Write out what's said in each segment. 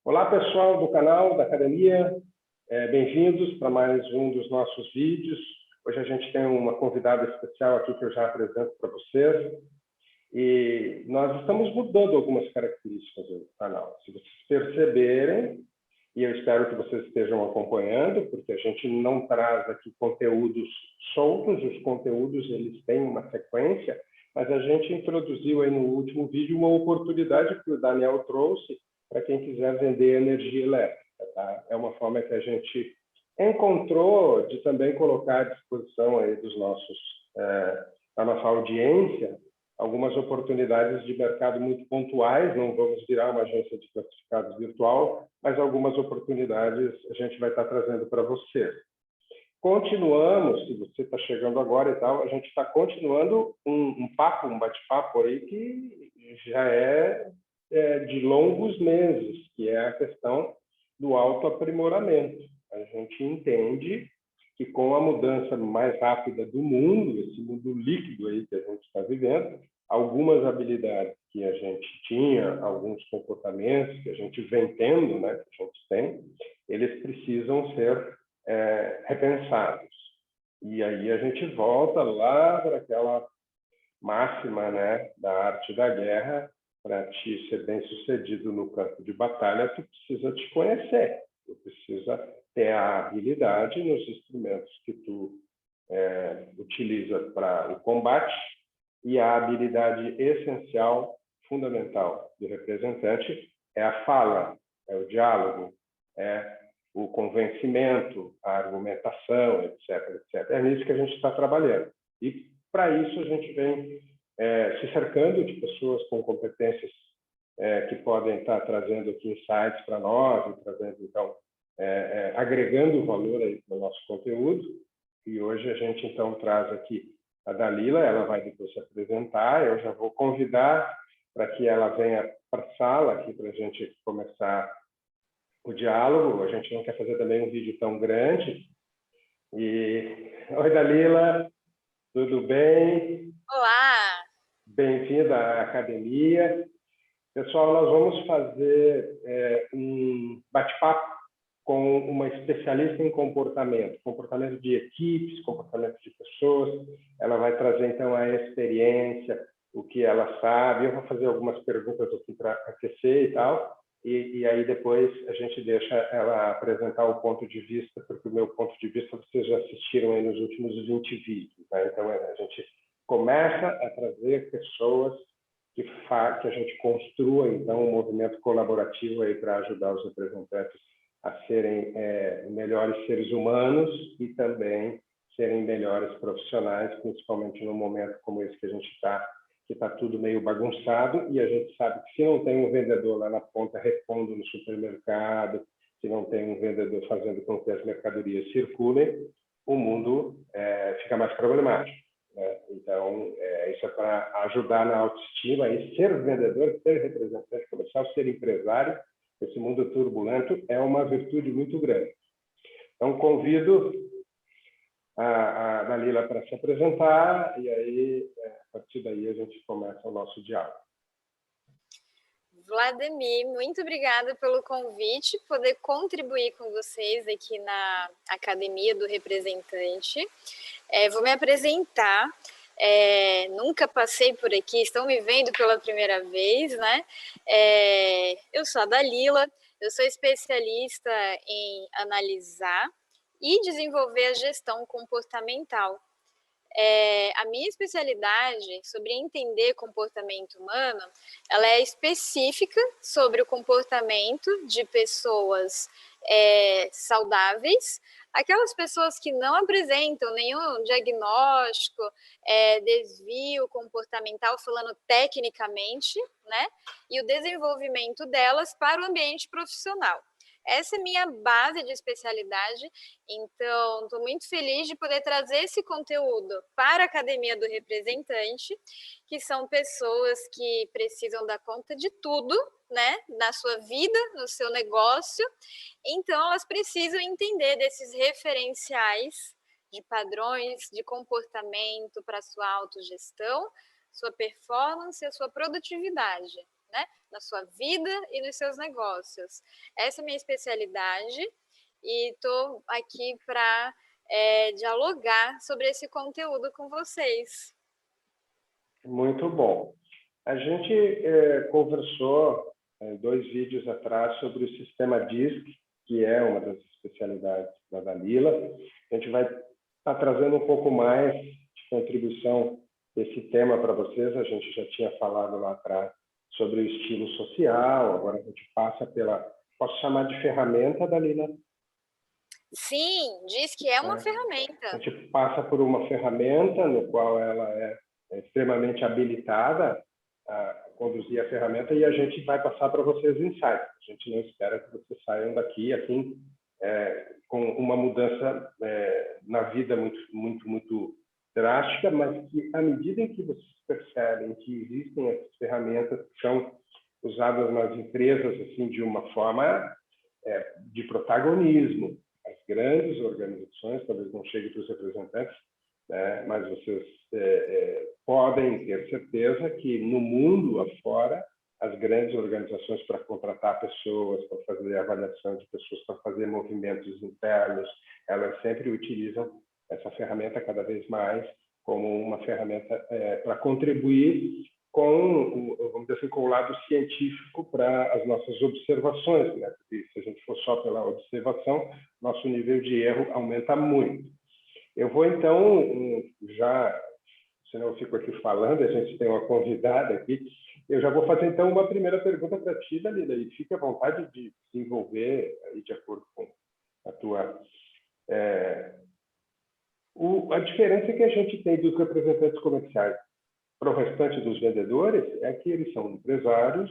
Olá, pessoal do canal da Academia, bem-vindos para mais um dos nossos vídeos. Hoje a gente tem uma convidada especial aqui que eu já apresento para vocês. E nós estamos mudando algumas características do canal. Se vocês perceberem, e eu espero que vocês estejam acompanhando, porque a gente não traz aqui conteúdos soltos, os conteúdos eles têm uma sequência, mas a gente introduziu aí no último vídeo uma oportunidade que o Daniel trouxe para quem quiser vender energia elétrica. Tá? É uma forma que a gente encontrou de também colocar à disposição aí da nossa audiência algumas oportunidades de mercado muito pontuais. Não vamos virar uma agência de classificados virtual, mas algumas oportunidades a gente vai estar trazendo para você. Continuamos, se você está chegando agora e tal, a gente está continuando um bate-papo aí que já é de longos meses, que é a questão do autoaprimoramento. A gente entende que com a mudança mais rápida do mundo, esse mundo líquido aí que a gente está vivendo, algumas habilidades que a gente tinha, alguns comportamentos que a gente vem tendo, né, que a gente tem, eles precisam ser repensados. E aí a gente volta lá para aquela máxima, né, da arte da guerra. Para te ser bem sucedido no campo de batalha, tu precisa te conhecer, tu precisa ter a habilidade nos instrumentos que tu utiliza para o combate, e a habilidade essencial, fundamental do representante é a fala, é o diálogo, é o convencimento, a argumentação, etc, etc. É nisso que a gente está trabalhando. E para isso a gente vem se cercando de pessoas com competências que podem estar trazendo aqui insights para nós, e trazendo, então, agregando valor aí no nosso conteúdo. E hoje a gente, então, traz aqui a Dalila, ela vai depois se apresentar. Eu já vou convidar para que ela venha para a sala aqui para a gente começar o diálogo. A gente não quer fazer também um vídeo tão grande. Oi, Dalila, tudo bem? Olá! Bem-vinda à academia. Pessoal, nós vamos fazer um bate-papo com uma especialista em comportamento de equipes, comportamento de pessoas. Ela vai trazer, então, a experiência, o que ela sabe. Eu vou fazer algumas perguntas aqui para aquecer e tal, e aí depois a gente deixa ela apresentar o ponto de vista, porque o meu ponto de vista vocês já assistiram aí nos últimos 20 vídeos. Tá? Então, a gente começa a trazer pessoas que a gente construa, então, um movimento colaborativo aí para ajudar os representantes a serem melhores seres humanos e também serem melhores profissionais, principalmente num momento como esse que a gente está, que está tudo meio bagunçado, e a gente sabe que se não tem um vendedor lá na ponta repondo no supermercado, se não tem um vendedor fazendo com que as mercadorias circulem, o mundo fica mais problemático. Então, isso é para ajudar na autoestima, e ser vendedor, ser representante comercial, ser empresário, esse mundo turbulento é uma virtude muito grande. Então, convido a Dalila para se apresentar, e aí, a partir daí, a gente começa o nosso diálogo. Vladimir, muito obrigada pelo convite, poder contribuir com vocês aqui na Academia do Representante. Vou me apresentar, nunca passei por aqui, estão me vendo pela primeira vez, né? Eu sou a Dalila, eu sou especialista em analisar e desenvolver a gestão comportamental. A minha especialidade sobre entender comportamento humano, ela é específica sobre o comportamento de pessoas saudáveis, aquelas pessoas que não apresentam nenhum diagnóstico, desvio comportamental, falando tecnicamente, né? E o desenvolvimento delas para o ambiente profissional. Essa é a minha base de especialidade, então estou muito feliz de poder trazer esse conteúdo para a Academia do Representante, que são pessoas que precisam dar conta de tudo, né, na sua vida, no seu negócio, então elas precisam entender desses referenciais de padrões de comportamento para a sua autogestão, sua performance e a sua produtividade. né? Na sua vida e nos seus negócios. Essa é a minha especialidade e estou aqui para dialogar sobre esse conteúdo com vocês. Muito bom. A gente conversou 2 vídeos atrás sobre o sistema DISC, que é uma das especialidades da Dalila. A gente vai estar trazendo um pouco mais de contribuição desse tema para vocês. A gente já tinha falado lá atrás sobre o estilo social, agora a gente passa pela... Posso chamar de ferramenta, Dalila? Sim, diz que é uma ferramenta. A gente passa por uma ferramenta no qual ela é extremamente habilitada a conduzir a ferramenta e a gente vai passar para vocês insights. A gente não espera que vocês saiam daqui assim com uma mudança na vida muito drástica, mas que à medida em que vocês percebem que existem essas ferramentas que são usadas nas empresas assim de uma forma de protagonismo, as grandes organizações, talvez não chegue para os representantes, né, mas vocês podem ter certeza que no mundo afora, as grandes organizações para contratar pessoas, para fazer avaliação de pessoas, para fazer movimentos internos, elas sempre utilizam essa ferramenta cada vez mais como uma ferramenta para contribuir com, vamos dizer assim, com o lado científico para as nossas observações, né? Porque se a gente for só pela observação, nosso nível de erro aumenta muito. Eu vou, então, já, senão eu fico aqui falando, a gente tem uma convidada aqui, eu já vou fazer, então, uma primeira pergunta para ti, Dalila, e fique à vontade de se envolver aí de acordo com a tua... a diferença que a gente tem dos representantes comerciais para o restante dos vendedores é que eles são empresários,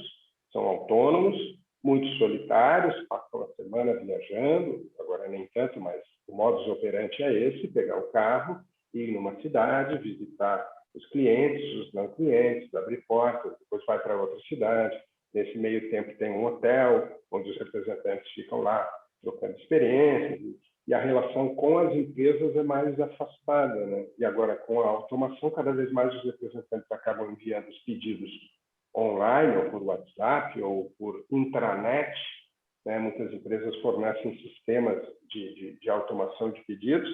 são autônomos, muito solitários, passam a semana viajando, agora nem tanto, mas o modus operandi é esse, pegar o carro, ir numa cidade, visitar os clientes, os não clientes, abrir portas, depois vai para outra cidade. Nesse meio tempo tem um hotel, onde os representantes ficam lá, trocando experiências, e a relação com as empresas é mais afastada, né? E agora, com a automação, cada vez mais os representantes acabam enviando os pedidos online, ou por WhatsApp, ou por intranet, né? Muitas empresas fornecem sistemas de automação de pedidos,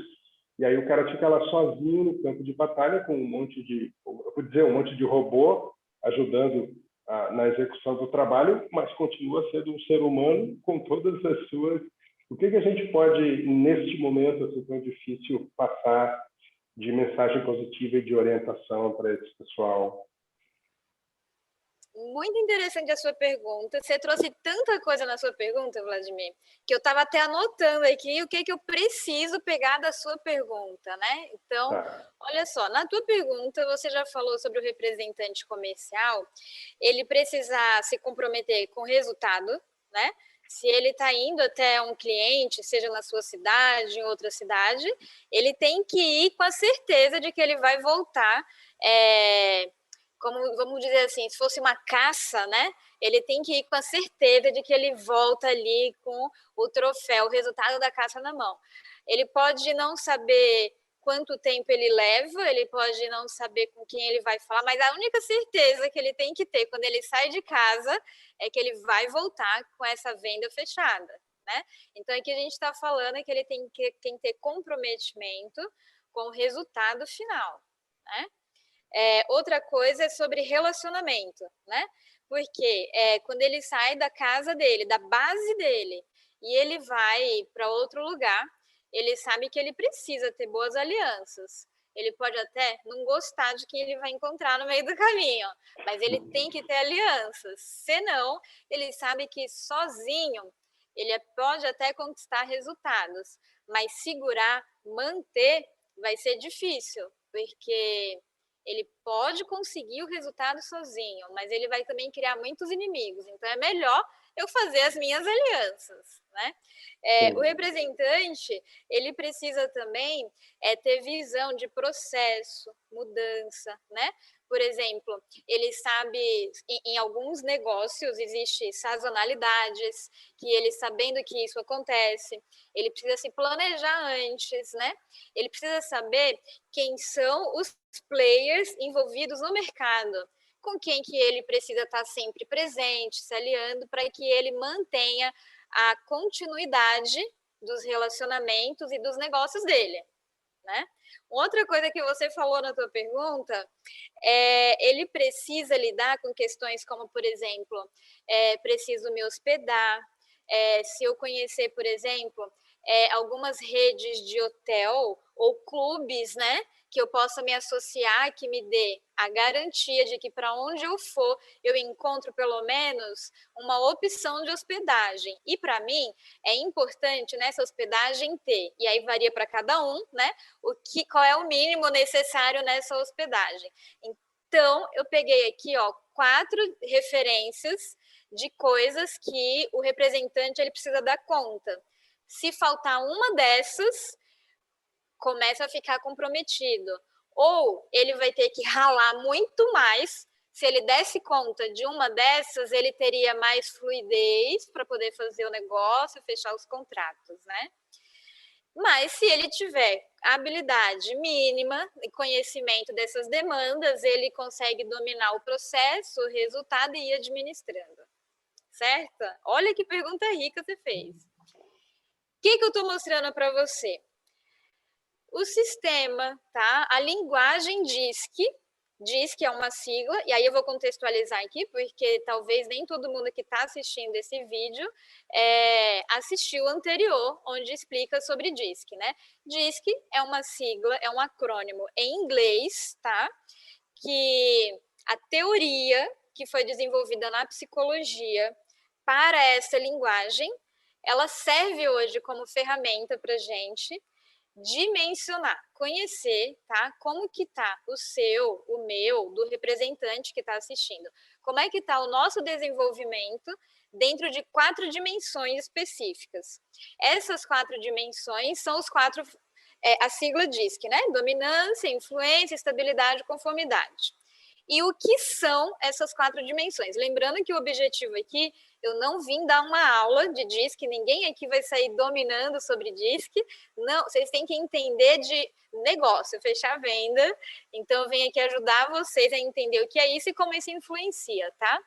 e aí o cara fica lá sozinho no campo de batalha com um monte de robô ajudando na execução do trabalho, mas continua sendo um ser humano com todas as suas... O que a gente pode, neste momento assim tão difícil, passar de mensagem positiva e de orientação para esse pessoal? Muito interessante a sua pergunta. Você trouxe tanta coisa na sua pergunta, Vladimir, que eu estava até anotando aqui o que eu preciso pegar da sua pergunta, né? Então, olha só, na tua pergunta você já falou sobre o representante comercial, ele precisar se comprometer com resultado, né? Se ele está indo até um cliente, seja na sua cidade, em outra cidade, ele tem que ir com a certeza de que ele vai voltar, como vamos dizer assim, se fosse uma caça, né? Ele tem que ir com a certeza de que ele volta ali com o troféu, o resultado da caça na mão. Ele pode não saber quanto tempo ele leva, ele pode não saber com quem ele vai falar, mas a única certeza que ele tem que ter quando ele sai de casa é que ele vai voltar com essa venda fechada, né? Então, aqui a gente está falando que ele tem que ter comprometimento com o resultado final, né? Outra coisa é sobre relacionamento, né? Porque quando ele sai da casa dele, da base dele, e ele vai para outro lugar, ele sabe que ele precisa ter boas alianças. Ele pode até não gostar de quem ele vai encontrar no meio do caminho, mas ele tem que ter alianças. Senão, ele sabe que sozinho ele pode até conquistar resultados, mas segurar, manter, vai ser difícil, porque ele pode conseguir o resultado sozinho, mas ele vai também criar muitos inimigos. Então, é melhor eu fazer as minhas alianças, né? O representante, ele precisa também ter visão de processo, mudança, né? Por exemplo, ele sabe, em alguns negócios existe sazonalidades, que ele sabendo que isso acontece, ele precisa se planejar antes, né? Ele precisa saber quem são os players envolvidos no mercado, com quem que ele precisa estar sempre presente, se aliando, para que ele mantenha a continuidade dos relacionamentos e dos negócios dele, né? Outra coisa que você falou na tua pergunta ele precisa lidar com questões como, por exemplo, preciso me hospedar, se eu conhecer, por exemplo, algumas redes de hotel ou clubes, né, que eu possa me associar, que me dê a garantia de que para onde eu for, eu encontro pelo menos uma opção de hospedagem. E para mim é importante nessa hospedagem ter, e aí varia para cada um, né, qual é o mínimo necessário nessa hospedagem. Então, eu peguei aqui, ó, 4 referências de coisas que o representante ele precisa dar conta. Se faltar uma dessas, começa a ficar comprometido. Ou ele vai ter que ralar muito mais. Se ele desse conta de uma dessas, ele teria mais fluidez para poder fazer o negócio, fechar os contratos, né? Mas se ele tiver habilidade mínima e conhecimento dessas demandas, ele consegue dominar o processo, o resultado e ir administrando. Certo? Olha que pergunta rica você fez. O que eu estou mostrando para você? O sistema, tá? A linguagem DISC é uma sigla, e aí eu vou contextualizar aqui, porque talvez nem todo mundo que está assistindo esse vídeo assistiu o anterior, onde explica sobre DISC, né? DISC é uma sigla, é um acrônimo em inglês, tá? Que a teoria que foi desenvolvida na psicologia para essa linguagem, ela serve hoje como ferramenta para a gente dimensionar, conhecer, tá? Como que tá o seu, o meu, do representante que está assistindo. Como é que tá o nosso desenvolvimento dentro de 4 dimensões específicas. Essas 4 dimensões são os 4, a sigla DISC, né? Dominância, influência, estabilidade, conformidade. E o que são essas 4 dimensões? Lembrando que o objetivo aqui, eu não vim dar uma aula de DISC, ninguém aqui vai sair dominando sobre DISC, não, vocês têm que entender de negócio, fechar a venda, então eu venho aqui ajudar vocês a entender o que é isso e como isso influencia, tá?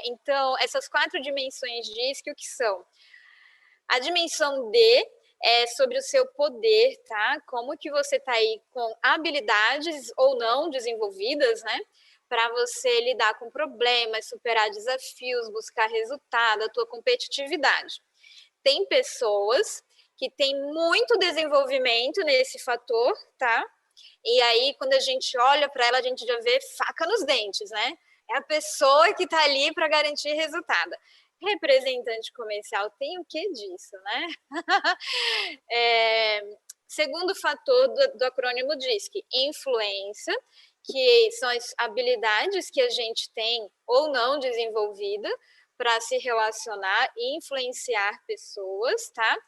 Então, essas 4 dimensões DISC, o que são? A dimensão D é sobre o seu poder, tá? Como que você tá aí com habilidades ou não desenvolvidas, né? Para você lidar com problemas, superar desafios, buscar resultado, a tua competitividade. Tem pessoas que têm muito desenvolvimento nesse fator, tá? E aí, quando a gente olha para ela, a gente já vê faca nos dentes, né? É a pessoa que está ali para garantir resultado. Representante comercial tem o que disso, né? Segundo fator do acrônimo DISC, influência, que são as habilidades que a gente tem ou não desenvolvida para se relacionar e influenciar pessoas, tá?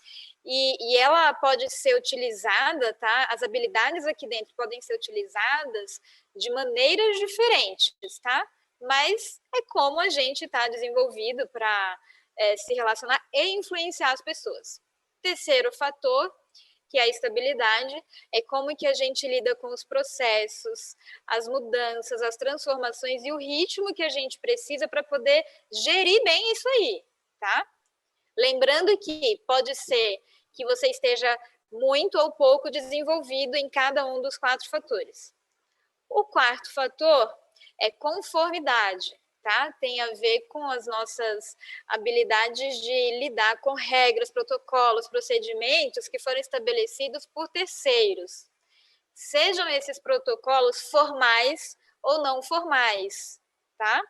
E ela pode ser utilizada, tá? As habilidades aqui dentro podem ser utilizadas de maneiras diferentes, tá? Mas é como a gente está desenvolvido para se relacionar e influenciar as pessoas. Terceiro fator, que é a estabilidade, é como que a gente lida com os processos, as mudanças, as transformações e o ritmo que a gente precisa para poder gerir bem isso aí, tá? Lembrando que pode ser que você esteja muito ou pouco desenvolvido em cada um dos 4 fatores. O quarto fator é conformidade, tá? Tem a ver com as nossas habilidades de lidar com regras, protocolos, procedimentos que foram estabelecidos por terceiros. Sejam esses protocolos formais ou não formais, tá?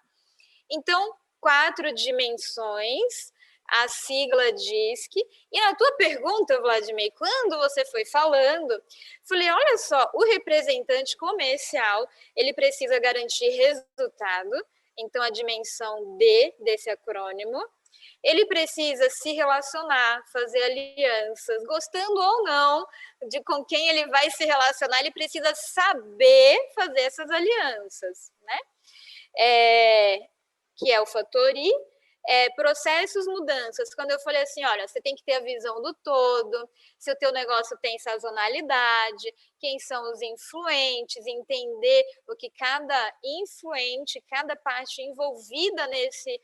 Então, 4 dimensões, a sigla DISC. E na tua pergunta, Vladimir, quando você foi falando, falei, olha só, o representante comercial, ele precisa garantir resultado, então a dimensão D desse acrônimo, ele precisa se relacionar, fazer alianças, gostando ou não de com quem ele vai se relacionar, ele precisa saber fazer essas alianças, né? Que é o fator I, processos, mudanças. Quando eu falei assim, olha, você tem que ter a visão do todo, se o teu negócio tem sazonalidade, quem são os influentes, entender o que cada influente, cada parte envolvida nesse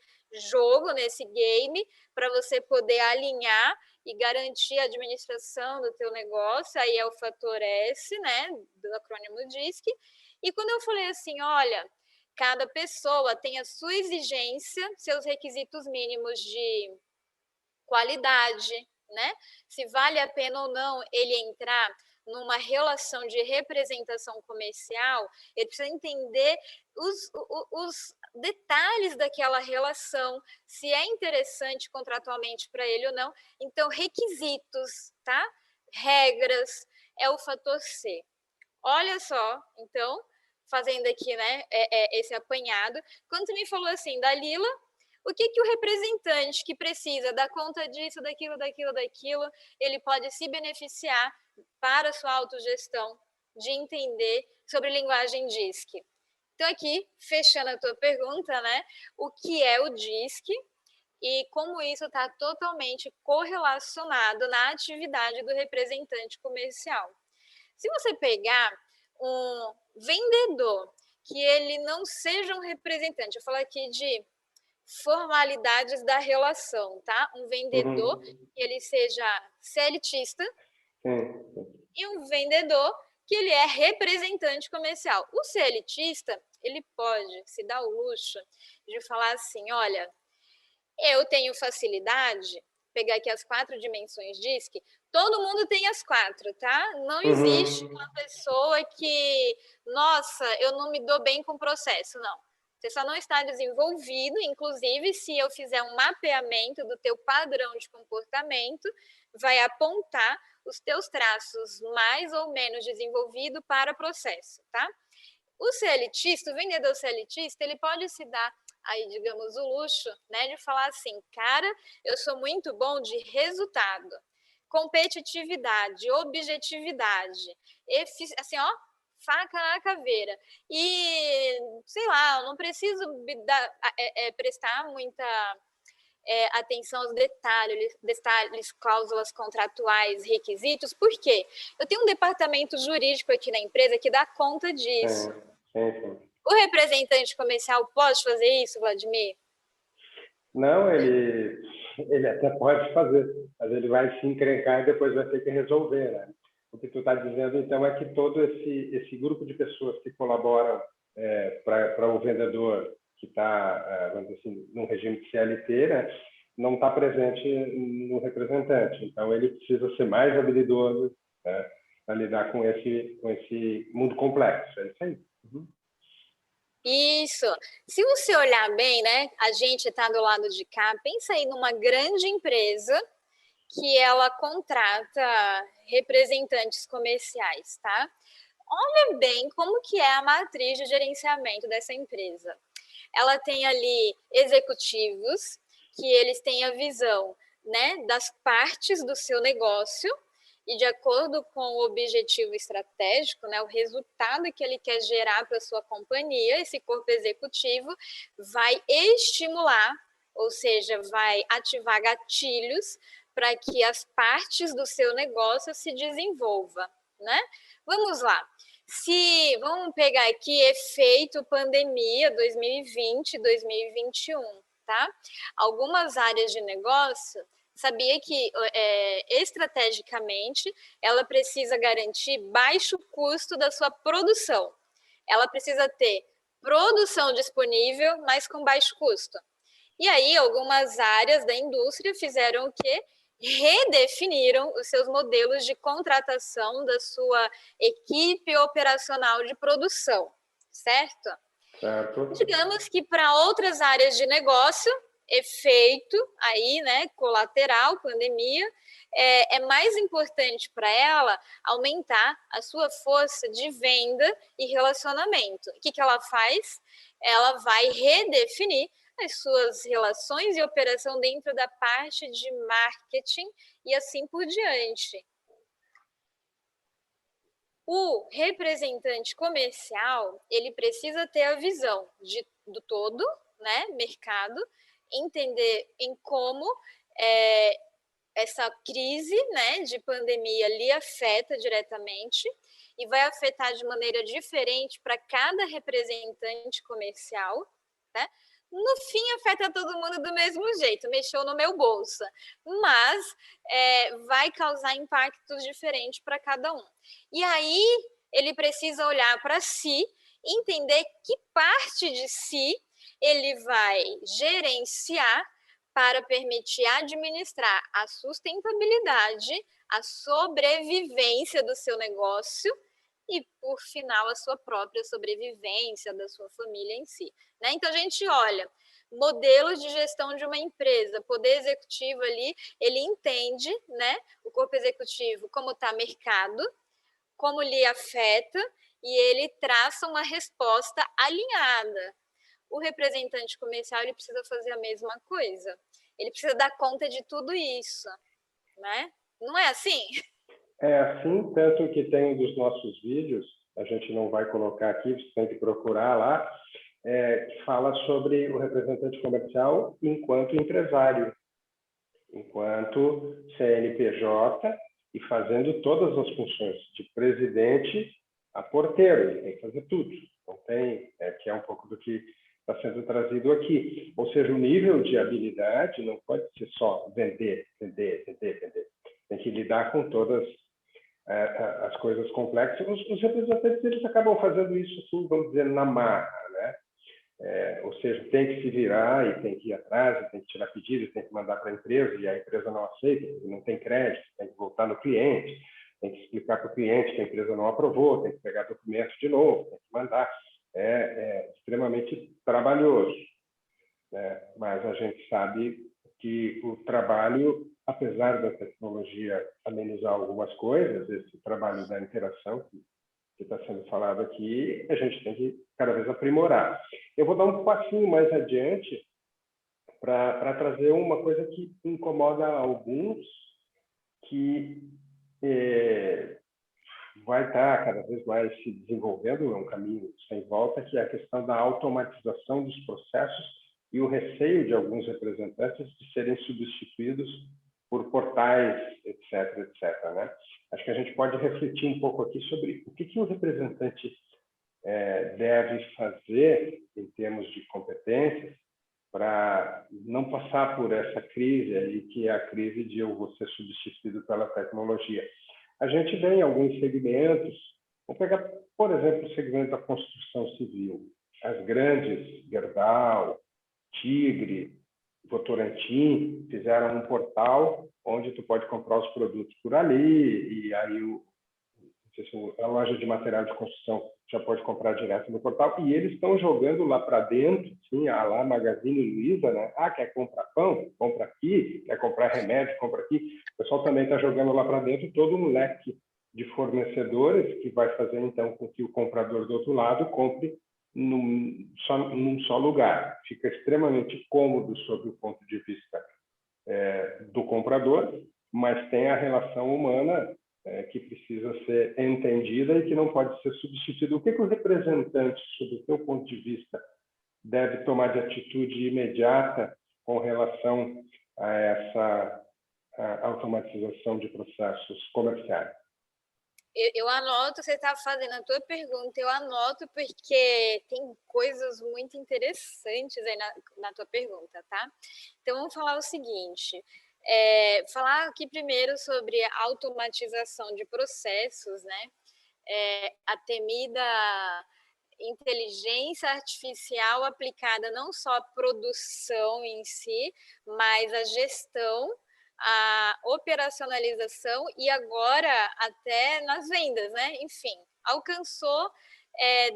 jogo, nesse game, para você poder alinhar e garantir a administração do teu negócio, aí é o fator S, né, do acrônimo DISC. E quando eu falei assim, olha, cada pessoa tem a sua exigência, seus requisitos mínimos de qualidade, né? Se vale a pena ou não ele entrar numa relação de representação comercial, ele precisa entender os detalhes daquela relação, se é interessante contratualmente para ele ou não. Então, requisitos, tá? Regras, é o fator C. Olha só, então, fazendo aqui, né, esse apanhado, quando você me falou assim, Dalila, o que o representante que precisa dar conta disso, daquilo, ele pode se beneficiar para a sua autogestão, de entender sobre linguagem DISC. Então, aqui, fechando a tua pergunta, né, o que é o DISC e como isso está totalmente correlacionado na atividade do representante comercial. Se você pegar um vendedor que ele não seja um representante, eu falo aqui de formalidades da relação, tá? Um vendedor que ele seja CLTista e um vendedor que ele é representante comercial. O CLTista, ele pode se dar o luxo de falar assim, olha, eu tenho facilidade, pegar aqui as 4 dimensões DISC, todo mundo tem as 4, tá? Não existe uma pessoa que, nossa, eu não me dou bem com o processo, não. Você só não está desenvolvido, inclusive, se eu fizer um mapeamento do teu padrão de comportamento, vai apontar os teus traços mais ou menos desenvolvido para processo, tá? O CLTista, o vendedor CLTista, ele pode se dar aí, digamos, o luxo, né, de falar assim, cara, eu sou muito bom de resultado, competitividade, objetividade, assim, ó, faca na caveira. E, sei lá, eu não preciso prestar muita atenção aos detalhes, cláusulas contratuais, requisitos, por quê? Eu tenho um departamento jurídico aqui na empresa que dá conta disso. Sim. O representante comercial pode fazer isso, Vladimir? Não, ele até pode fazer, mas ele vai se encrencar e depois vai ter que resolver, né? O que tu está dizendo, então, é que todo esse grupo de pessoas que colaboram para o vendedor que está, vamos dizer assim, num regime de CLT, né, não está presente no representante. Então, ele precisa ser mais habilidoso, né, para lidar com esse mundo complexo. É isso aí. Isso. Se você olhar bem, né, a gente está do lado de cá, pensa aí numa grande empresa que ela contrata representantes comerciais, tá? Olha bem como que é a matriz de gerenciamento dessa empresa. Ela tem ali executivos que eles têm a visão, né, das partes do seu negócio e de acordo com o objetivo estratégico, né, o resultado que ele quer gerar para a sua companhia, esse corpo executivo vai estimular, ou seja, vai ativar gatilhos para que as partes do seu negócio se desenvolvam, né? Vamos lá. Vamos pegar aqui efeito pandemia 2020, 2021, tá? Algumas áreas de negócio, sabia que estrategicamente ela precisa garantir baixo custo da sua produção. Ela precisa ter produção disponível, mas com baixo custo. E aí, algumas áreas da indústria fizeram o quê? Redefiniram os seus modelos de contratação da sua equipe operacional de produção, certo? Certo. Digamos que para outras áreas de negócio, efeito aí, né, colateral, pandemia, é mais importante para ela aumentar a sua força de venda e relacionamento. O que ela faz? Ela vai redefinir as suas relações e operação dentro da parte de marketing e assim por diante. O representante comercial, ele precisa ter a visão do todo, né, mercado, entender em como essa crise, né, de pandemia lhe afeta diretamente e vai afetar de maneira diferente para cada representante comercial, né? No fim, afeta todo mundo do mesmo jeito, mexeu no meu bolso, mas vai causar impactos diferentes para cada um. E aí, ele precisa olhar para si, entender que parte de si ele vai gerenciar para permitir administrar a sustentabilidade, a sobrevivência do seu negócio e, por final, a sua própria sobrevivência da sua família em si. Né? Então, a gente olha modelos de gestão de uma empresa, poder executivo ali, ele entende, né, o corpo executivo, como está mercado, como lhe afeta, e ele traça uma resposta alinhada. O representante comercial ele precisa fazer a mesma coisa. Ele precisa dar conta de tudo isso, né? Não é assim? É assim, tanto que tem um dos nossos vídeos, a gente não vai colocar aqui, você tem que procurar lá, que fala sobre o representante comercial enquanto empresário, enquanto CNPJ e fazendo todas as funções, de presidente a porteiro, ele tem que fazer tudo. Então tem, que é um pouco do que está sendo trazido aqui. Ou seja, o nível de habilidade não pode ser só vender, vender, vender, vender. Tem que lidar com todas as coisas complexas. Os representantes eles acabam fazendo isso, assim, vamos dizer, na marra, né? Ou seja, tem que se virar e tem que ir atrás, tem que tirar pedido, tem que mandar para a empresa e a empresa não aceita, não tem crédito, tem que voltar no cliente, tem que explicar para o cliente que a empresa não aprovou, tem que pegar documentos de novo, tem que mandar. É extremamente trabalhoso, né? Mas a gente sabe que o trabalho, apesar da tecnologia amenizar algumas coisas, esse trabalho da interação que está sendo falado aqui, a gente tem que cada vez aprimorar. Eu vou dar um passinho mais adiante para trazer uma coisa que incomoda alguns, que vai estar cada vez mais se desenvolvendo, é um caminho sem volta, que é a questão da automatização dos processos e o receio de alguns representantes de serem substituídos por portais, etc., etc., né? Acho que a gente pode refletir um pouco aqui sobre o que o representante deve fazer em termos de competências para não passar por essa crise aí, que é a crise de eu vou ser substituído pela tecnologia. A gente vê em alguns segmentos, vamos pegar, por exemplo, o segmento da construção civil. As grandes, Gerdau, Tigre, Votorantim, fizeram um portal onde tu pode comprar os produtos por ali, e aí a loja de material de construção já pode comprar direto no portal, e eles estão jogando lá para dentro, sim, a lá Magazine Luiza, né? Quer comprar pão? Compra aqui. Quer comprar remédio? Compra aqui. O pessoal também está jogando lá para dentro todo um leque de fornecedores que vai fazer, então, com que o comprador do outro lado compre num só lugar. Fica extremamente cômodo sob o ponto de vista do comprador, mas tem a relação humana que precisa ser entendida e que não pode ser substituída. O que o representante, sob o seu ponto de vista, deve tomar de atitude imediata com relação a essa automatização de processos comerciais? Eu anoto, você está fazendo a tua pergunta, eu anoto porque tem coisas muito interessantes aí na tua pergunta, tá? Então, vamos falar o seguinte, falar aqui primeiro sobre a automatização de processos, né? A temida inteligência artificial aplicada não só à produção em si, mas à gestão, a operacionalização e agora até nas vendas, né? Enfim, alcançou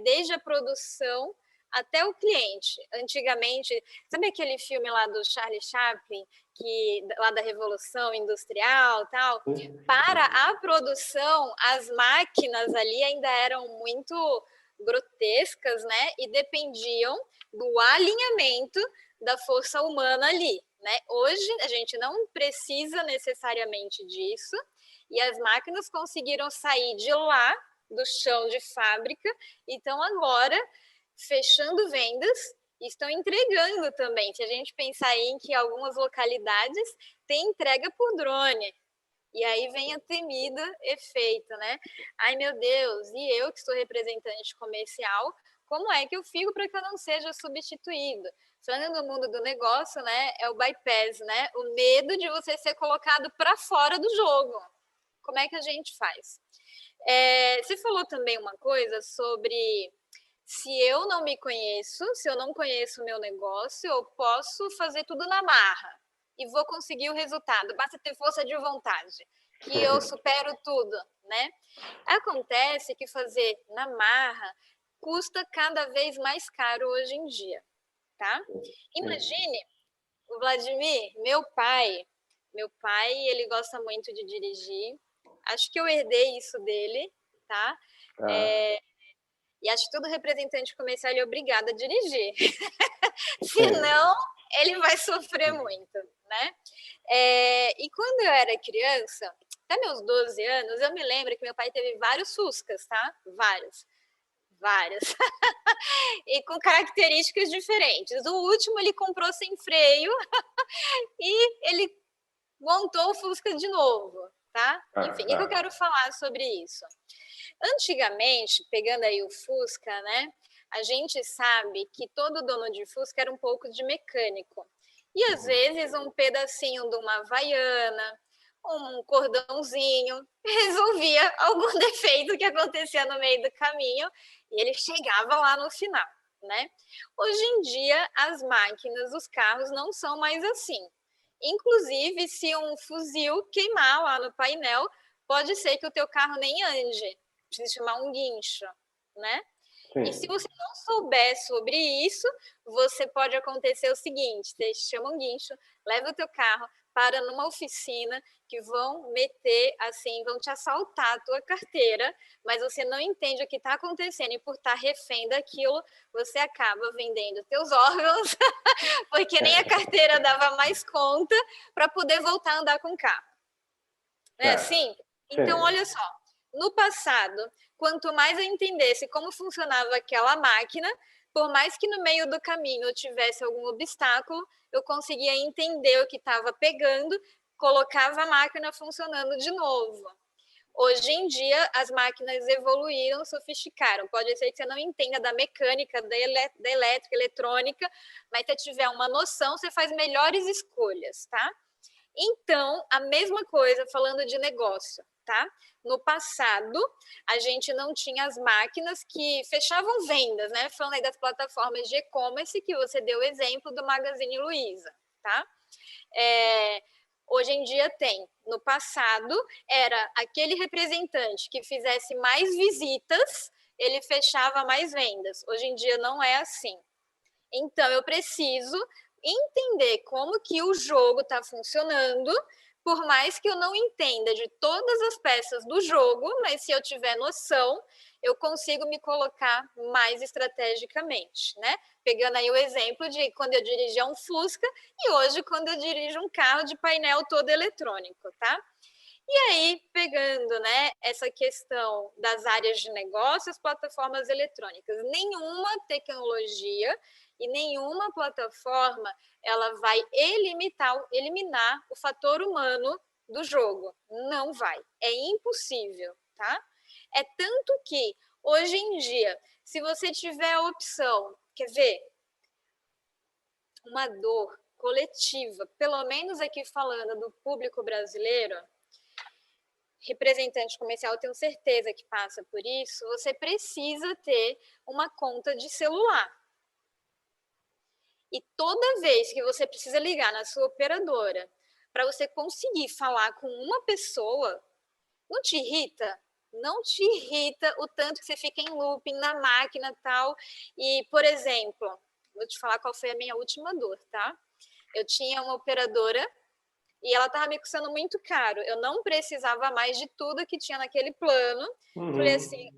desde a produção até o cliente. Antigamente, sabe aquele filme lá do Charlie Chaplin, lá da Revolução Industrial e tal? Para a produção, as máquinas ali ainda eram muito grotescas, né? E dependiam do alinhamento da força humana ali. Né? Hoje a gente não precisa necessariamente disso e as máquinas conseguiram sair de lá, do chão de fábrica, e estão agora fechando vendas e estão entregando também. Se a gente pensar aí em que algumas localidades têm entrega por drone, e aí vem o temido efeito, né? Ai, meu Deus, e eu que sou representante comercial, como é que eu fico para que eu não seja substituído? Falando no mundo do negócio, né, é o bypass, né? O medo de você ser colocado para fora do jogo. Como é que a gente faz? Você falou também uma coisa sobre se eu não me conheço, se eu não conheço o meu negócio, eu posso fazer tudo na marra e vou conseguir o resultado. Basta ter força de vontade, que eu supero tudo, né? Acontece que fazer na marra custa cada vez mais caro hoje em dia, tá? Imagine o Vladimir, meu pai, ele gosta muito de dirigir. Acho que eu herdei isso dele, tá? E acho que todo representante comercial é obrigado a dirigir. Senão, ele vai sofrer muito, né? E quando eu era criança, até meus 12 anos, eu me lembro que meu pai teve vários Fuscas, tá? Várias. E com características diferentes. O último ele comprou sem freio e ele montou o Fusca de novo, tá? Enfim, o que eu quero falar sobre isso? Antigamente, pegando aí o Fusca, né? A gente sabe que todo dono de Fusca era um pouco de mecânico. E às vezes um pedacinho de uma Havaiana, um cordãozinho, resolvia algum defeito que acontecia no meio do caminho e ele chegava lá no final, né? Hoje em dia, as máquinas, os carros não são mais assim. Inclusive, se um fuzil queimar lá no painel, pode ser que o teu carro nem ande. Precisa chamar um guincho, né? Sim. E se você não souber sobre isso, você pode acontecer o seguinte: você chama um guincho, leva o teu carro, para numa oficina que vão meter assim, vão te assaltar a tua carteira, mas você não entende o que está acontecendo e por estar refém daquilo, você acaba vendendo teus órgãos, porque nem a carteira dava mais conta para poder voltar a andar com o carro. Não é assim? Então, olha só, no passado, quanto mais eu entendesse como funcionava aquela máquina, por mais que no meio do caminho eu tivesse algum obstáculo, eu conseguia entender o que estava pegando, colocava a máquina funcionando de novo. Hoje em dia, as máquinas evoluíram, sofisticaram. Pode ser que você não entenda da mecânica, da elétrica, eletrônica, mas se você tiver uma noção, você faz melhores escolhas, tá? Então, a mesma coisa falando de negócio, tá? No passado, a gente não tinha as máquinas que fechavam vendas, né? Falando aí das plataformas de e-commerce, que você deu o exemplo do Magazine Luiza, tá? Hoje em dia tem. No passado, era aquele representante que fizesse mais visitas, ele fechava mais vendas. Hoje em dia não é assim. Então, eu preciso entender como que o jogo está funcionando, por mais que eu não entenda de todas as peças do jogo, mas se eu tiver noção, eu consigo me colocar mais estrategicamente, né? Pegando aí o exemplo de quando eu dirigia um Fusca e hoje quando eu dirijo um carro de painel todo eletrônico, tá? E aí, pegando, né, essa questão das áreas de negócio, as plataformas eletrônicas, nenhuma tecnologia e nenhuma plataforma ela vai eliminar o fator humano do jogo. Não vai. É impossível, tá? É tanto que, hoje em dia, se você tiver a opção, quer ver? Uma dor coletiva, pelo menos aqui falando do público brasileiro, representante comercial, eu tenho certeza que passa por isso, você precisa ter uma conta de celular. E toda vez que você precisa ligar na sua operadora para você conseguir falar com uma pessoa, não te irrita? Não te irrita o tanto que você fica em looping na máquina e tal. E, por exemplo, vou te falar qual foi a minha última dor, tá? Eu tinha uma operadora e ela estava me custando muito caro. Eu não precisava mais de tudo que tinha naquele plano. Falei assim,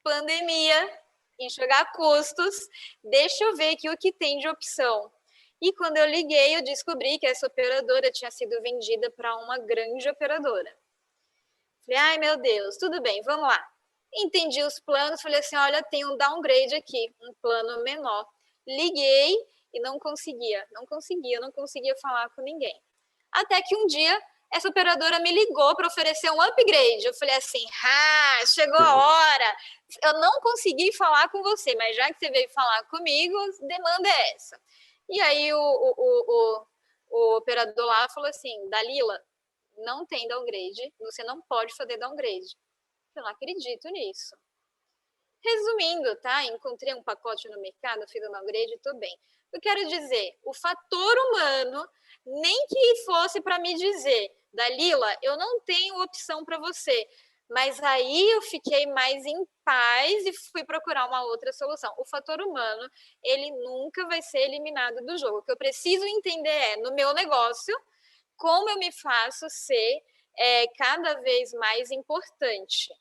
pandemia, enxugar custos, deixa eu ver aqui o que tem de opção. E quando eu liguei, eu descobri que essa operadora tinha sido vendida para uma grande operadora. Falei, ai meu Deus, tudo bem, vamos lá. Entendi os planos, falei assim, olha, tem um downgrade aqui, um plano menor. Liguei e não conseguia falar com ninguém. Até que um dia essa operadora me ligou para oferecer um upgrade. Eu falei assim, chegou a hora. Eu não consegui falar com você, mas já que você veio falar comigo, a demanda é essa. E aí o operador lá falou assim, Dalila, não tem downgrade, você não pode fazer downgrade. Eu não acredito nisso. Resumindo, tá? Encontrei um pacote no mercado, fiz o downgrade e estou bem. Eu quero dizer, o fator humano, nem que fosse para me dizer, Dalila, eu não tenho opção para você, mas aí eu fiquei mais em paz e fui procurar uma outra solução. O fator humano, ele nunca vai ser eliminado do jogo. O que eu preciso entender é, no meu negócio, como eu me faço ser cada vez mais importante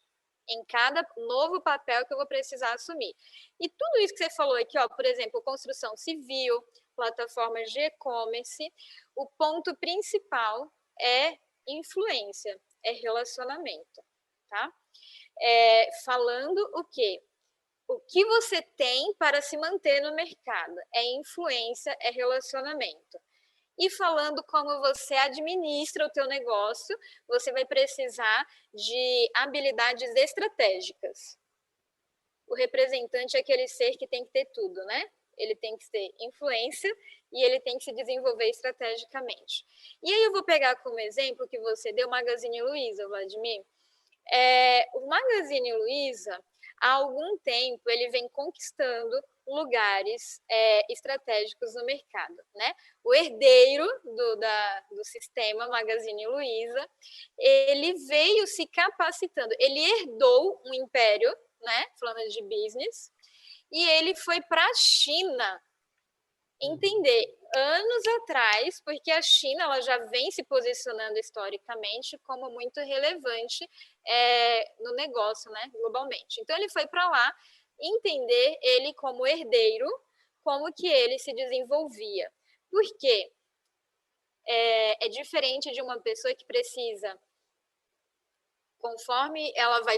em cada novo papel que eu vou precisar assumir. E tudo isso que você falou aqui, ó, por exemplo, construção civil, plataformas de e-commerce, o ponto principal é influência, é relacionamento, tá? Falando o quê? O que você tem para se manter no mercado? É influência, é relacionamento. E falando como você administra o teu negócio, você vai precisar de habilidades estratégicas. O representante é aquele ser que tem que ter tudo, né? Ele tem que ter influência e ele tem que se desenvolver estrategicamente. E aí eu vou pegar como exemplo que você deu o Magazine Luiza, Vladimir. O Magazine Luiza, há algum tempo, ele vem conquistando lugares estratégicos no mercado, né? O herdeiro do sistema Magazine Luiza, ele veio se capacitando, ele herdou um império, né? Falando de business, e ele foi para a China entender anos atrás, porque a China ela já vem se posicionando historicamente como muito relevante no negócio, né, globalmente. Então ele foi para lá entender ele como herdeiro, como que ele se desenvolvia. Por quê? É diferente de uma pessoa que precisa, conforme ela vai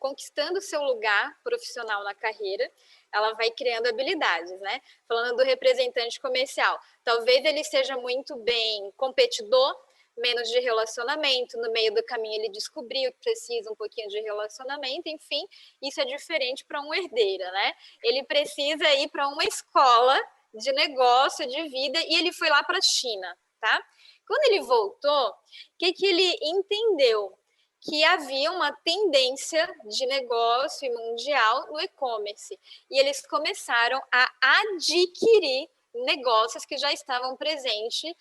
conquistando seu lugar profissional na carreira, ela vai criando habilidades, né? Falando do representante comercial, talvez ele seja muito bem competidor, menos de relacionamento, no meio do caminho ele descobriu que precisa um pouquinho de relacionamento, enfim, isso é diferente para um herdeiro, né? Ele precisa ir para uma escola de negócio, de vida, e ele foi lá para a China, tá? Quando ele voltou, o que ele entendeu? Que havia uma tendência de negócio mundial no e-commerce. E eles começaram a adquirir negócios que já estavam presentes,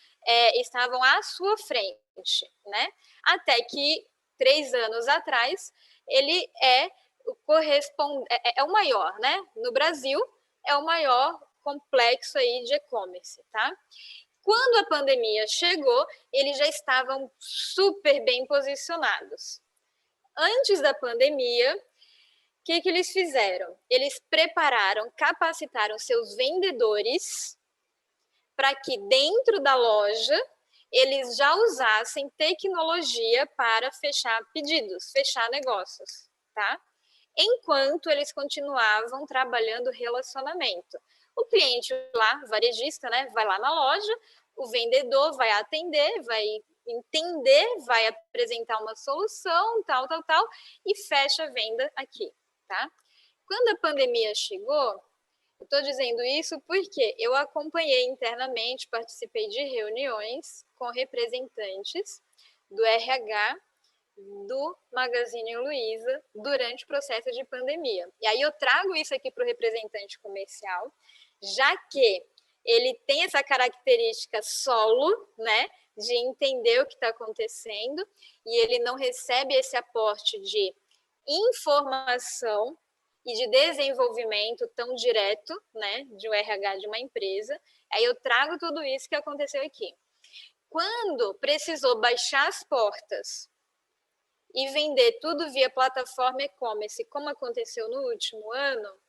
estavam à sua frente, né? Até que 3 anos atrás ele é o maior, né? No Brasil é o maior complexo aí de e-commerce, tá? Quando a pandemia chegou, eles já estavam super bem posicionados. Antes da pandemia, o que eles fizeram? Eles prepararam, capacitaram seus vendedores para que dentro da loja eles já usassem tecnologia para fechar pedidos, fechar negócios, tá? Enquanto eles continuavam trabalhando relacionamento. O cliente lá, varejista, né, vai lá na loja, o vendedor vai atender, vai entender, vai apresentar uma solução, tal, e fecha a venda aqui, tá? Quando a pandemia chegou, eu estou dizendo isso porque eu acompanhei internamente, participei de reuniões com representantes do RH do Magazine Luiza durante o processo de pandemia. E aí eu trago isso aqui para o representante comercial, já que ele tem essa característica solo, né, de entender o que está acontecendo, e ele não recebe esse aporte de informação e de desenvolvimento tão direto, né, de um RH de uma empresa. Aí eu trago tudo isso que aconteceu aqui. Quando precisou baixar as portas e vender tudo via plataforma e-commerce, como aconteceu no último ano,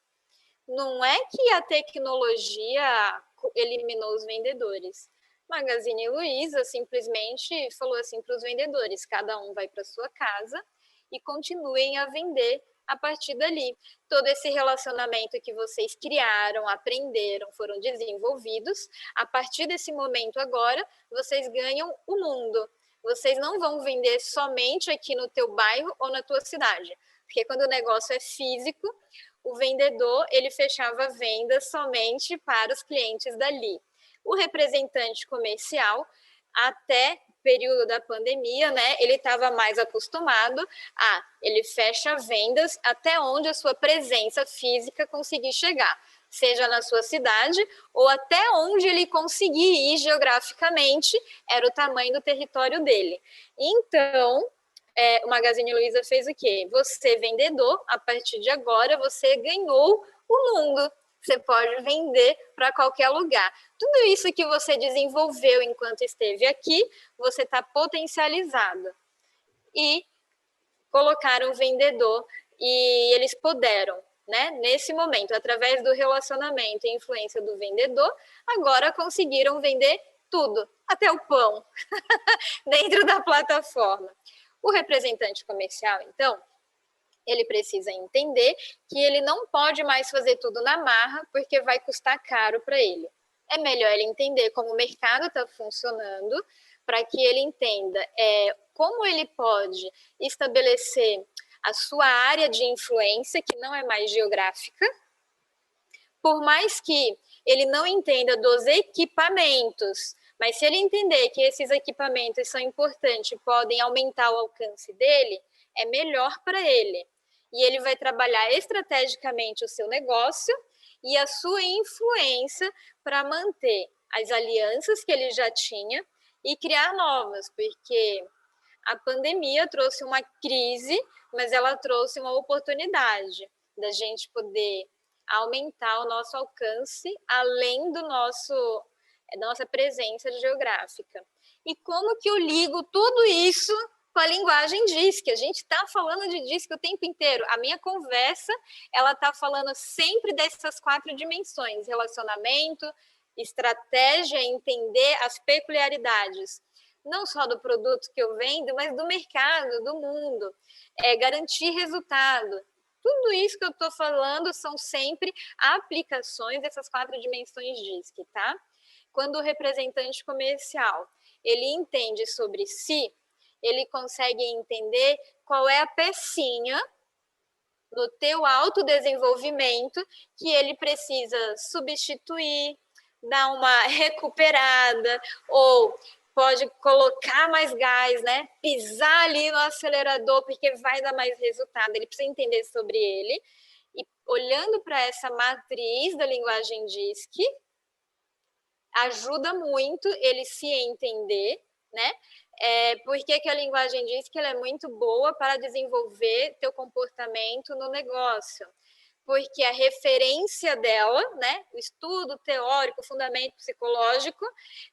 não é que a tecnologia eliminou os vendedores. Magazine Luiza simplesmente falou assim para os vendedores, cada um vai para sua casa e continuem a vender a partir dali. Todo esse relacionamento que vocês criaram, aprenderam, foram desenvolvidos, a partir desse momento agora, vocês ganham o mundo. Vocês não vão vender somente aqui no teu bairro ou na tua cidade, porque quando o negócio é físico, o vendedor ele fechava vendas somente para os clientes dali. O representante comercial, até período da pandemia, né, ele estava mais acostumado ele fecha vendas até onde a sua presença física conseguir chegar, seja na sua cidade ou até onde ele conseguir ir geograficamente, era o tamanho do território dele. Então, o Magazine Luiza fez o quê? Você, vendedor, a partir de agora, você ganhou o mundo. Você pode vender para qualquer lugar. Tudo isso que você desenvolveu enquanto esteve aqui, você está potencializado. E colocaram o vendedor e eles puderam, né, nesse momento, através do relacionamento e influência do vendedor, agora conseguiram vender tudo, até o pão, dentro da plataforma. O representante comercial, então, ele precisa entender que ele não pode mais fazer tudo na marra, porque vai custar caro para ele. É melhor ele entender como o mercado está funcionando, para que ele entenda como ele pode estabelecer a sua área de influência, que não é mais geográfica, por mais que ele não entenda dos equipamentos, mas se ele entender que esses equipamentos são importantes e podem aumentar o alcance dele, é melhor para ele. E ele vai trabalhar estrategicamente o seu negócio e a sua influência para manter as alianças que ele já tinha e criar novas, porque a pandemia trouxe uma crise, mas ela trouxe uma oportunidade da gente poder aumentar o nosso alcance além da nossa presença geográfica. E como que eu ligo tudo isso com a linguagem DISC? A gente está falando de DISC o tempo inteiro. A minha conversa, ela está falando sempre dessas 4 dimensões: relacionamento, estratégia, entender as peculiaridades, não só do produto que eu vendo, mas do mercado, do mundo, garantir resultado. Tudo isso que eu estou falando são sempre aplicações dessas 4 dimensões DISC, tá? Quando o representante comercial ele entende sobre si, ele consegue entender qual é a pecinha no teu autodesenvolvimento que ele precisa substituir, dar uma recuperada, ou pode colocar mais gás, né? Pisar ali no acelerador, porque vai dar mais resultado. Ele precisa entender sobre ele. E olhando para essa matriz da linguagem DISC, ajuda muito ele se entender, né? Por que a linguagem diz que ela é muito boa para desenvolver teu comportamento no negócio? Porque a referência dela, né, o estudo teórico, o fundamento psicológico,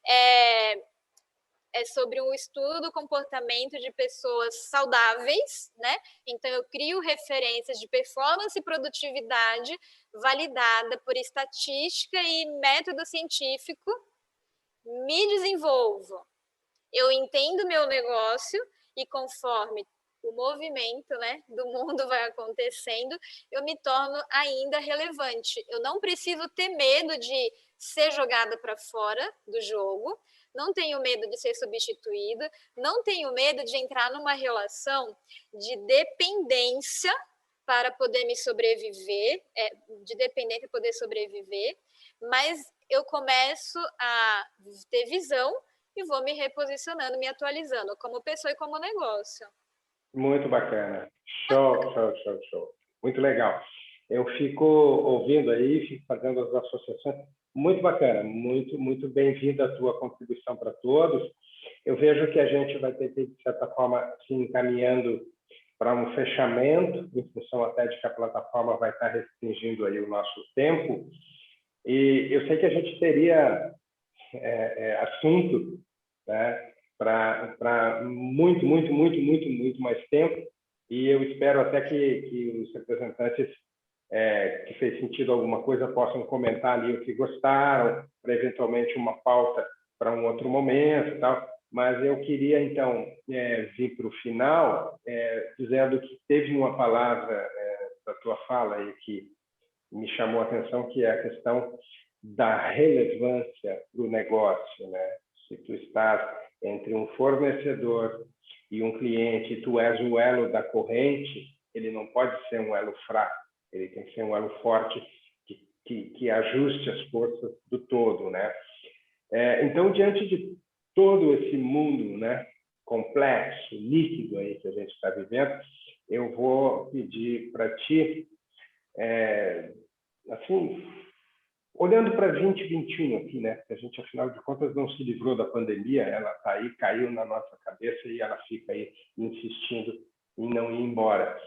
é sobre um estudo do comportamento de pessoas saudáveis, né? Então, eu crio referências de performance e produtividade validada por estatística e método científico, me desenvolvo. Eu entendo meu negócio e conforme o movimento, né, do mundo vai acontecendo, eu me torno ainda relevante. Eu não preciso ter medo de ser jogada para fora do jogo, não tenho medo de ser substituída, não tenho medo de entrar numa relação de dependência para poder me sobreviver, de dependência para poder sobreviver, mas eu começo a ter visão e vou me reposicionando, me atualizando como pessoa e como negócio. Muito bacana. Show, show, show, show. Muito legal. Eu fico ouvindo aí, fico fazendo as associações. Muito bacana, muito bem-vinda a tua contribuição para todos. Eu vejo que a gente vai ter que, de certa forma, se encaminhando para um fechamento, em função até de que a plataforma vai estar restringindo aí o nosso tempo. E eu sei que a gente teria assunto, né, para muito mais tempo, e eu espero até que os representantes que fez sentido alguma coisa possam comentar ali o que gostaram, para eventualmente uma pauta para um outro momento e tal. Mas eu queria, então, vir para o final dizendo que teve uma palavra da tua fala aí que me chamou a atenção, que é a questão da relevância do negócio, né? Se tu estás entre um fornecedor e um cliente, e tu és o elo da corrente, ele não pode ser um elo fraco, ele tem que ser um elo forte que ajuste as forças do todo, né? Então, diante de todo esse mundo, né, complexo, líquido aí que a gente está vivendo, eu vou pedir para ti, assim, olhando para 2021 aqui, né? A gente, afinal de contas, não se livrou da pandemia, ela está aí, caiu na nossa cabeça e ela fica aí insistindo em não ir embora.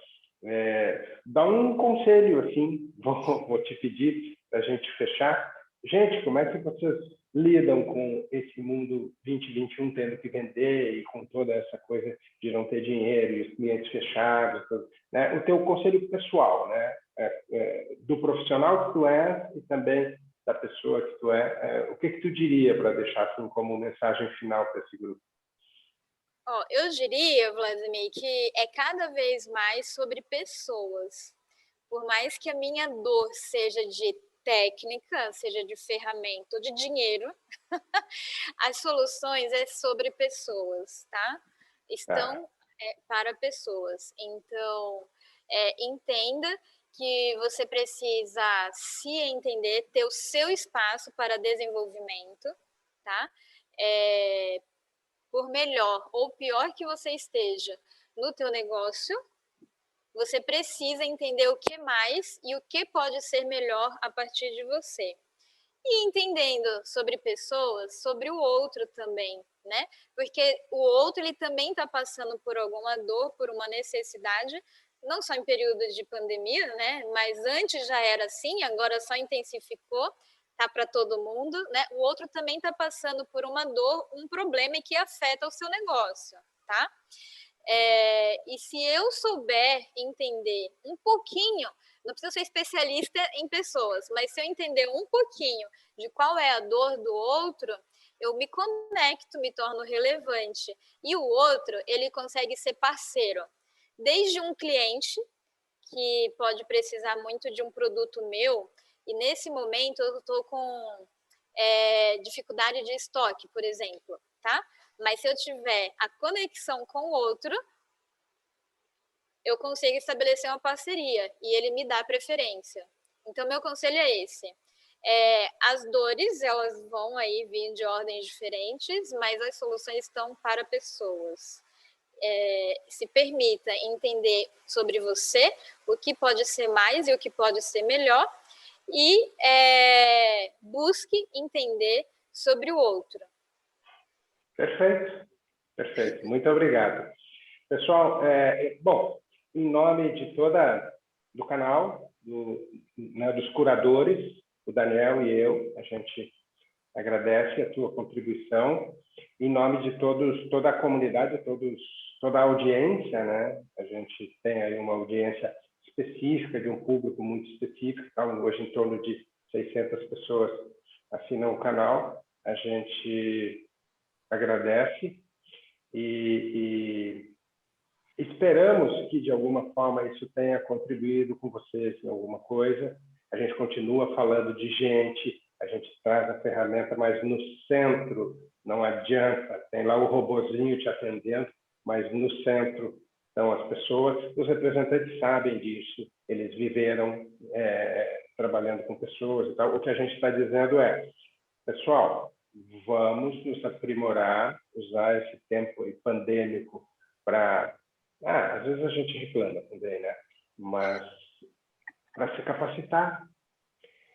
Dá um conselho, assim, vou te pedir para a gente fechar. Gente, como é que vocês lidam com esse mundo 2021 tendo que vender e com toda essa coisa de não ter dinheiro e os clientes fechados, né? O teu conselho pessoal, né? Do profissional que tu é e também da pessoa que tu é, o que tu diria para deixar assim como mensagem final para esse grupo? Eu diria, Vladimir, que é cada vez mais sobre pessoas. Por mais que a minha dor seja de técnica, seja de ferramenta ou de dinheiro, as soluções é sobre pessoas, tá? Estão para pessoas. Então, entenda que você precisa se entender, ter o seu espaço para desenvolvimento, tá? Por melhor ou pior que você esteja no teu negócio, você precisa entender o que mais e o que pode ser melhor a partir de você. E entendendo sobre pessoas, sobre o outro também, né? Porque o outro, ele também está passando por alguma dor, por uma necessidade, não só em períodos de pandemia, né? Mas antes já era assim, agora só intensificou, tá para todo mundo, né? O outro também está passando por uma dor, um problema que afeta o seu negócio, tá? E se eu souber entender um pouquinho, não precisa ser especialista em pessoas, mas se eu entender um pouquinho de qual é a dor do outro, eu me conecto, me torno relevante. E o outro, ele consegue ser parceiro. Desde um cliente, que pode precisar muito de um produto meu, e nesse momento eu estou com dificuldade de estoque, por exemplo, tá? Mas se eu tiver a conexão com o outro, eu consigo estabelecer uma parceria e ele me dá preferência. Então, meu conselho é esse. As dores, elas vão aí vir de ordens diferentes, mas as soluções estão para pessoas. Se permita entender sobre você, o que pode ser mais e o que pode ser melhor, e busque entender sobre o outro. Perfeito, perfeito. Muito obrigado. Pessoal, bom, em nome de do canal, né, dos curadores, o Daniel e eu, a gente agradece a tua contribuição. Em nome de toda a comunidade, toda a audiência, né? A gente tem aí uma audiência específica, de um público muito específico, tá? Hoje em torno de 600 pessoas assinam o canal. A gente agradece e esperamos que, de alguma forma, isso tenha contribuído com vocês em alguma coisa. A gente continua falando de gente, a gente traz a ferramenta, mas no centro não adianta. Tem lá o robozinho te atendendo, mas no centro estão as pessoas. Os representantes sabem disso, eles viveram trabalhando com pessoas e tal. O que a gente está dizendo é, pessoal, vamos nos aprimorar, usar esse tempo pandêmico para... às vezes a gente reclama também, né? Mas para se capacitar.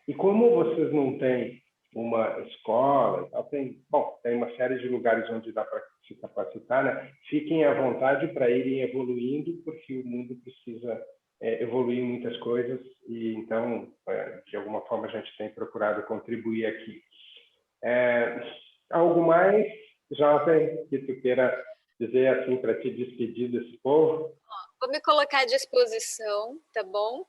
E como vocês não têm uma escola, tem uma série de lugares onde dá para se capacitar, né? Fiquem à vontade para irem evoluindo, porque o mundo precisa evoluir em muitas coisas e então, de alguma forma, a gente tem procurado contribuir aqui. Algo mais, Jovem, que tu queira dizer assim para te despedir desse povo? Vou me colocar à disposição, tá bom?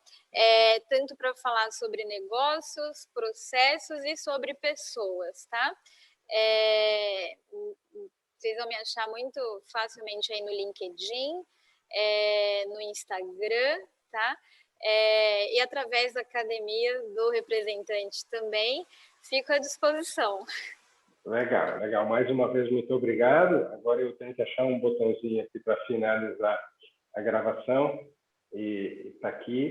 Tanto para falar sobre negócios, processos e sobre pessoas, tá? Vocês vão me achar muito facilmente aí no LinkedIn, no Instagram, tá? e através da academia do representante também, fico à disposição. Legal, legal. Mais uma vez, muito obrigado. Agora eu tenho que achar um botãozinho aqui para finalizar a gravação. E está aqui.